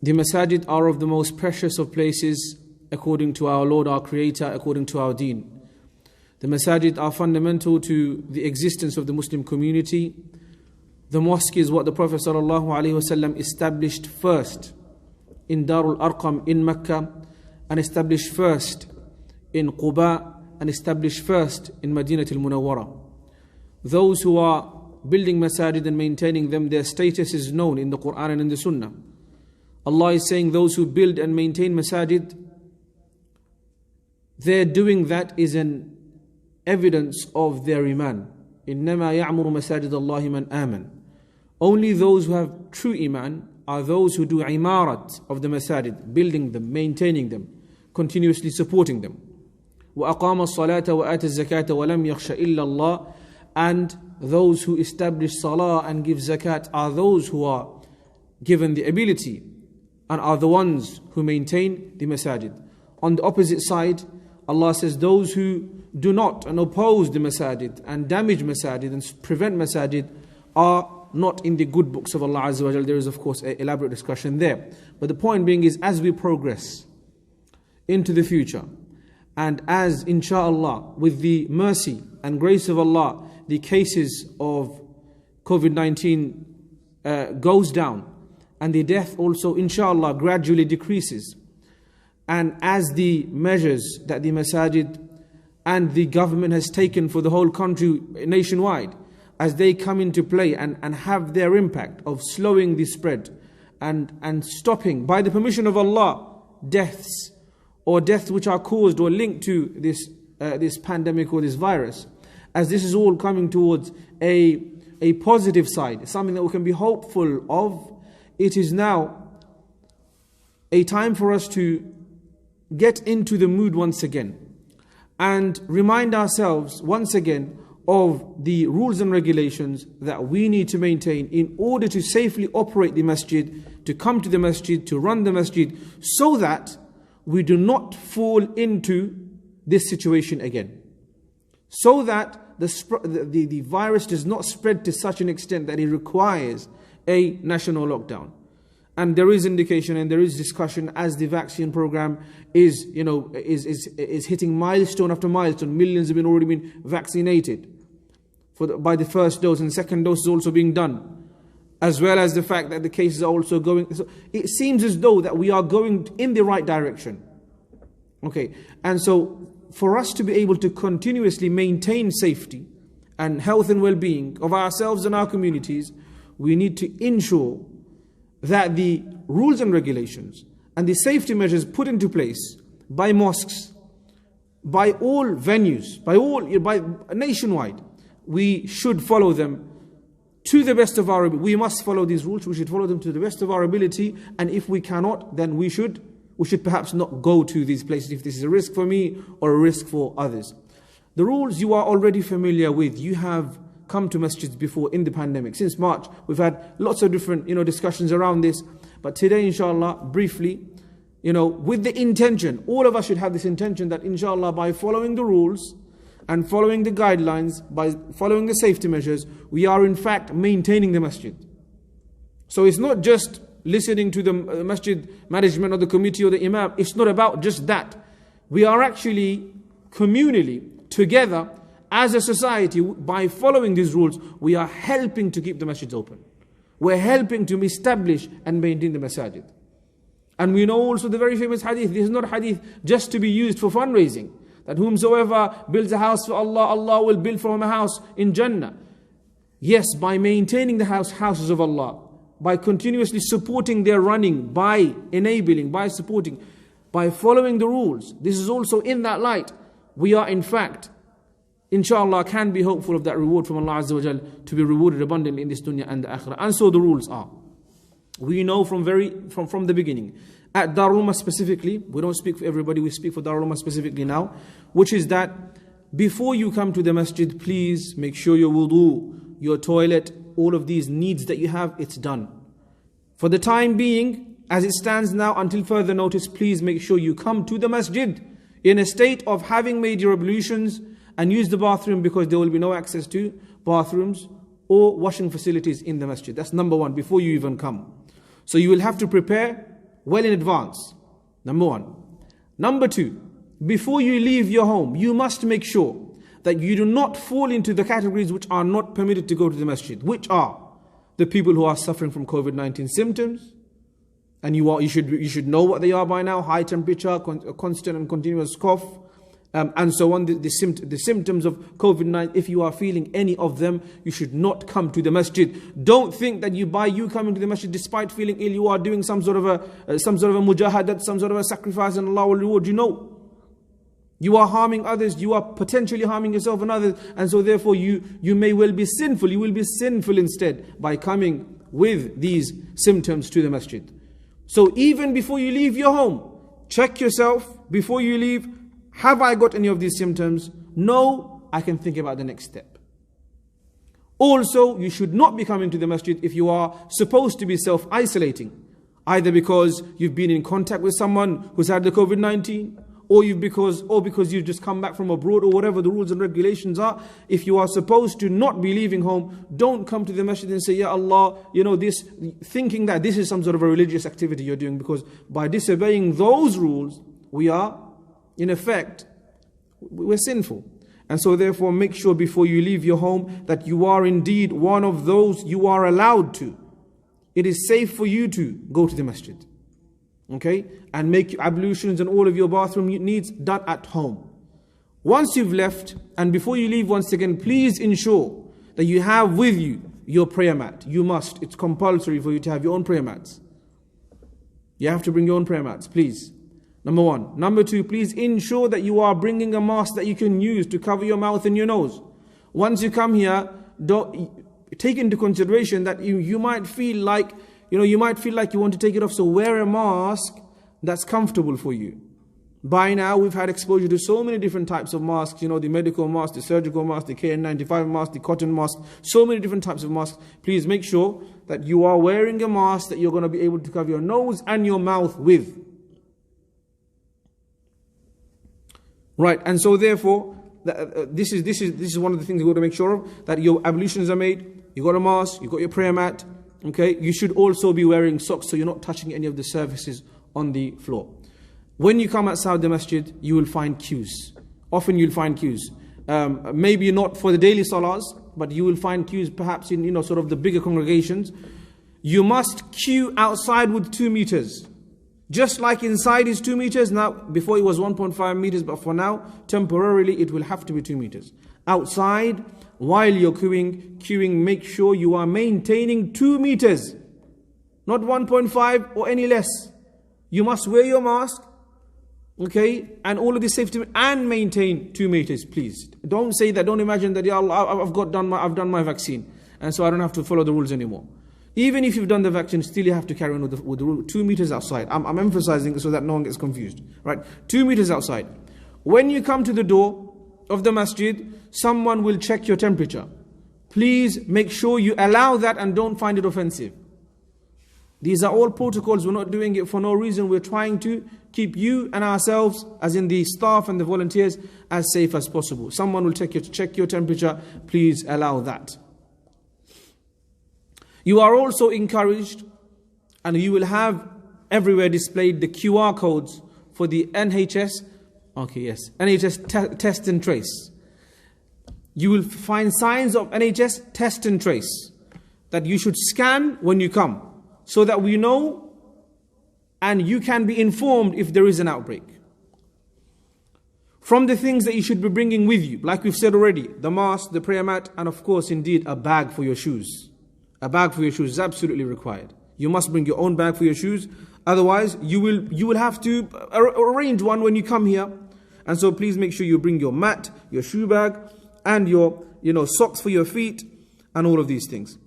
The masajid are of the most precious of places according to our Lord, our Creator, according to our deen. The masajid are fundamental to the existence of the Muslim community. The mosque is what the Prophet ﷺ established first in Darul Arqam in Mecca, and established first in Quba, and established first in Madinat al-Munawwara. Those who are building masajid and maintaining them, their status is known in the Quran and in the Sunnah. Allah is saying those who build and maintain masajid, their doing that is an evidence of their iman. إِنَّمَا يَعْمُرُ مَسَاجِدَ اللَّهِ مَنْ آمَنَ. Only those who have true iman are those who do imarat of the masajid, building them, maintaining them, continuously supporting them. وَأَقَامَ الصَّلَاةَ وَآتَ الزَّكَاةَ وَلَمْ يَخْشَ إِلَّا اللَّهِ. And those who establish salah and give zakat are those who are given the ability and are the ones who maintain the masajid. On the opposite side, Allah says those who do not and oppose the masajid and damage masajid and prevent masajid are not in the good books of Allah Azza wa Jal. There is of course an elaborate discussion there. But the point being is, as we progress into the future, and as inshallah with the mercy and grace of Allah, the cases of COVID-19 goes down, and the death also inshallah gradually decreases, and as the measures that the masajid and the government has taken for the whole country nationwide, as they come into play and have their impact of slowing the spread and stopping, by the permission of Allah, deaths or deaths which are caused or linked to this pandemic or this virus, as this is all coming towards a positive side, something that we can be hopeful of, it is now a time for us to get into the mood once again and remind ourselves once again of the rules and regulations that we need to maintain in order to safely operate the masjid, to come to the masjid, to run the masjid, so that we do not fall into this situation again. So that the virus does not spread to such an extent that it requires a national lockdown. And there is indication and there is discussion as the vaccine program is hitting milestone after milestone. Millions have already been vaccinated by the first dose, and the second dose is also being done, as well as the fact that the cases are also going. So it seems as though that we are going in the right direction. Okay, and so for us to be able to continuously maintain safety and health and well-being of ourselves and our communities, we need to ensure that the rules and regulations and the safety measures put into place by mosques, by all venues, by nationwide, we should follow them to the best of our ability. We must follow these rules. We should follow them to the best of our ability. And if we cannot, then we should perhaps not go to these places if this is a risk for me or a risk for others. The rules you are already familiar with. You have come to masjids before in the pandemic. Since March, we've had lots of different discussions around this. But today, inshallah, briefly, with the intention, all of us should have this intention that inshallah, by following the rules and following the guidelines, by following the safety measures, we are in fact maintaining the masjid. So it's not just listening to the masjid management or the committee or the imam. It's not about just that. We are actually communally together as a society. By following these rules, we are helping to keep the masjids open. We're helping to establish and maintain the masajid. And we know also the very famous hadith. This is not hadith just to be used for fundraising, that whomsoever builds a house for Allah, Allah will build for him a house in Jannah. Yes, by maintaining the houses of Allah, by continuously supporting their running, by enabling, by supporting, by following the rules. This is also in that light. We are in fact, inshallah, can be hopeful of that reward from Allah Azza wa Jal, to be rewarded abundantly in this dunya and the akhirah. And so the rules are. We know from the beginning. At Darul Ummah specifically, we don't speak for everybody, we speak for Darul Ummah specifically now, which is that before you come to the masjid, please make sure your wudu, your toilet, all of these needs that you have, it's done. For the time being, as it stands now, until further notice, please make sure you come to the masjid in a state of having made your ablutions and use the bathroom, because there will be no access to bathrooms or washing facilities in the masjid. That's number one, before you even come. So you will have to prepare well in advance. Number one. Number two, before you leave your home, you must make sure that you do not fall into the categories which are not permitted to go to the masjid, which are the people who are suffering from COVID-19 symptoms, and you should know what they are by now: high temperature, constant and continuous cough, and so on. The symptoms of COVID-19, if you are feeling any of them, you should not come to the masjid. Don't think that you coming to the masjid despite feeling ill, you are doing some sort of a mujahadat, some sort of a sacrifice, and Allah will reward you. No. You are harming others, you are potentially harming yourself and others, and so therefore you may well be sinful. You will be sinful instead by coming with these symptoms to the masjid. So even before you leave your home, check yourself before you leave. Have I got any of these symptoms? No, I can think about the next step. Also, you should not be coming to the masjid if you are supposed to be self-isolating, either because you've been in contact with someone who's had the COVID-19, or because you've just come back from abroad, or whatever the rules and regulations are. If you are supposed to not be leaving home, don't come to the masjid and say, Ya Allah, this, thinking that this is some sort of a religious activity you're doing, because by disobeying those rules, we are, in effect, we're sinful. And so therefore make sure before you leave your home that you are indeed one of those you are allowed to. It is safe for you to go to the masjid. Okay, and make ablutions and all of your bathroom needs done at home. Once you've left, and before you leave once again, please ensure that you have with you your prayer mat. You must. It's compulsory for you to have your own prayer mats. You have to bring your own prayer mats, please. Number one. Number two, please ensure that you are bringing a mask that you can use to cover your mouth and your nose. Once you come here, don't take into consideration that you might feel like you want to take it off, so wear a mask that's comfortable for you. By now, we've had exposure to so many different types of masks, the medical mask, the surgical mask, the KN95 mask, the cotton mask, so many different types of masks. Please make sure that you are wearing a mask that you're going to be able to cover your nose and your mouth with. Right, and so therefore, this is one of the things you've got to make sure of, that your ablutions are made, you got a mask, you got your prayer mat. Okay, you should also be wearing socks so you're not touching any of the surfaces on the floor. When you come outside the masjid, you will find queues. Often you'll find queues. Maybe not for the daily salahs, but you will find queues perhaps in sort of the bigger congregations. You must queue outside with 2 meters. Just like inside is 2 meters. Now, before it was 1.5 meters, but for now, temporarily it will have to be 2 meters. Outside, while you're queuing, make sure you are maintaining 2 meters, not 1.5 or any less. You must wear your mask, okay, and all of this safety, and maintain 2 meters, please. Don't say that. Don't imagine that, Ya Allah, I've done my vaccine, and so I don't have to follow the rules anymore. Even if you've done the vaccine, still you have to carry on with the rule. 2 meters outside. I'm emphasizing so that no one gets confused, right? 2 meters outside. When you come to the door of the masjid, someone will check your temperature. Please make sure you allow that and don't find it offensive. These are all protocols. We're not doing it for no reason. We're trying to keep you and ourselves, as in the staff and the volunteers, as safe as possible. Someone will check your temperature. Please allow that. You are also encouraged, and you will have everywhere displayed the QR codes for the NHS. Okay, yes. NHS test and trace. You will find signs of NHS test and trace that you should scan when you come, so that we know and you can be informed if there is an outbreak. From the things that you should be bringing with you, like we've said already, the mask, the prayer mat, and of course, indeed, a bag for your shoes. A bag for your shoes is absolutely required. You must bring your own bag for your shoes. Otherwise, you will have to arrange one when you come here. And so please make sure you bring your mat, your shoe bag, and your socks for your feet, and all of these things.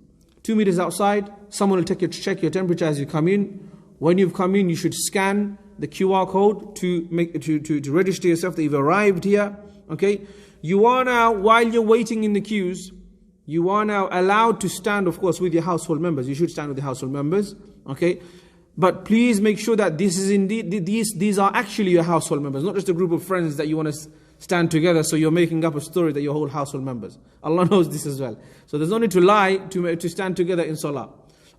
2 meters outside, someone will check your temperature as you come in. When you've come in, you should scan the QR code to register yourself that you've arrived here. Okay? You are now, while you're waiting in the queues, you are now allowed to stand, of course, with your household members. You should stand with your household members. Okay? But please make sure that this is indeed, these are actually your household members, not just a group of friends that you want to stand together, so you're making up a story that your whole household members. Allah knows this as well. So there's no need to lie to stand together in salah.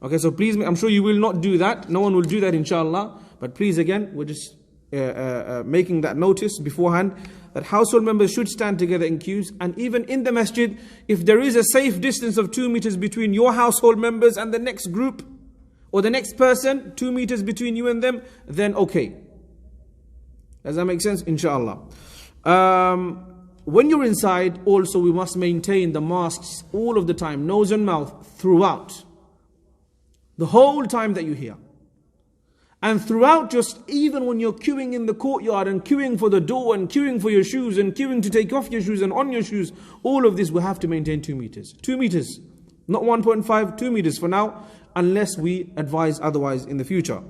Okay, so please, I'm sure you will not do that. No one will do that, inshallah. But please again, we're just making that notice beforehand, that household members should stand together in queues. And even in the masjid, if there is a safe distance of 2 meters between your household members and the next group, or the next person, 2 meters between you and them, then okay. Does that make sense? Inshallah. When you're inside, also we must maintain the masks all of the time, nose and mouth, throughout. The whole time that you're here. And throughout, just even when you're queuing in the courtyard and queuing for the door and queuing for your shoes and queuing to take off your shoes and on your shoes, all of this we have to maintain 2 meters. 2 meters. Not 1.5, 2 meters for now, unless we advise otherwise in the future.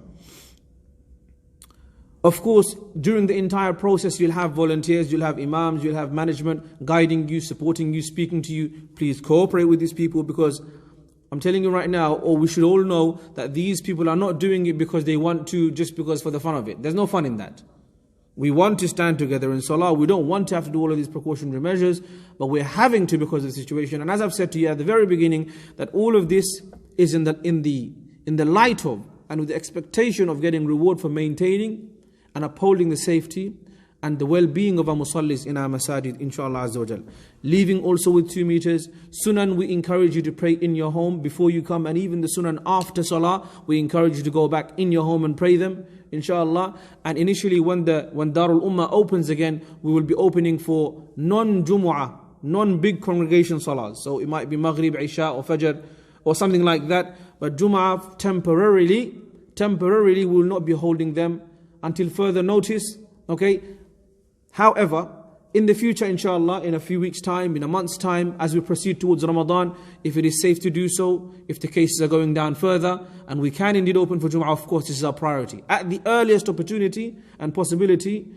Of course, during the entire process, you'll have volunteers, you'll have imams, you'll have management guiding you, supporting you, speaking to you. Please cooperate with these people, because I'm telling you right now, or we should all know, that these people are not doing it because they want to, just because for the fun of it. There's no fun in that. We want to stand together in salah. We don't want to have to do all of these precautionary measures, but we're having to because of the situation. And as I've said to you at the very beginning, that all of this is in the light of and with the expectation of getting reward for maintaining and upholding the safety and the well-being of our musallis in our masajid, inshallah azza wa jal. Leaving also with 2 meters. Sunan, we encourage you to pray in your home before you come, and even the sunan after salah, we encourage you to go back in your home and pray them, inshallah. And initially when Darul Ummah opens again, we will be opening for non-Jumu'ah, non-big congregation salahs. So it might be Maghrib, Isha or Fajr or something like that. But Jumu'ah temporarily we will not be holding them until further notice. Okay. However, in the future, inshallah, in a few weeks' time, in a month's time, as we proceed towards Ramadan, if it is safe to do so, if the cases are going down further, and we can indeed open for Jum'ah, of course, this is our priority. At the earliest opportunity and possibility,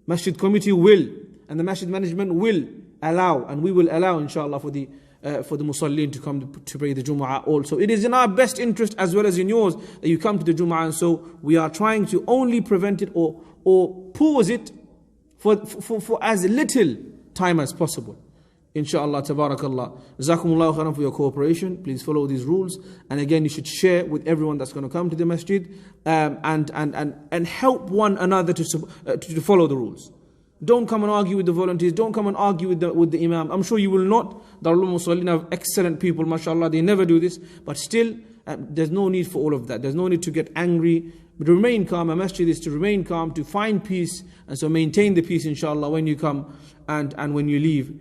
Masjid Committee will, and the Masjid Management will allow, and we will allow, inshallah, for the Musallin to come to pray the Jum'ah also. It is in our best interest as well as in yours that you come to the Jum'ah, and so we are trying to only prevent it or pause it for as little time as possible. Inshallah, tabarakallah. Jazakumullahu khairan for your cooperation. Please follow these rules. And again, you should share with everyone that's going to come to the masjid, and help one another to follow the rules. Don't come and argue with the volunteers. Don't come and argue with the imam. I'm sure you will not. Darul Ummah have excellent people, mashallah. They never do this. But still, there's no need for all of that. There's no need to get angry. But remain calm. A masjid is to remain calm, to find peace. And so maintain the peace, inshallah, when you come and when you leave.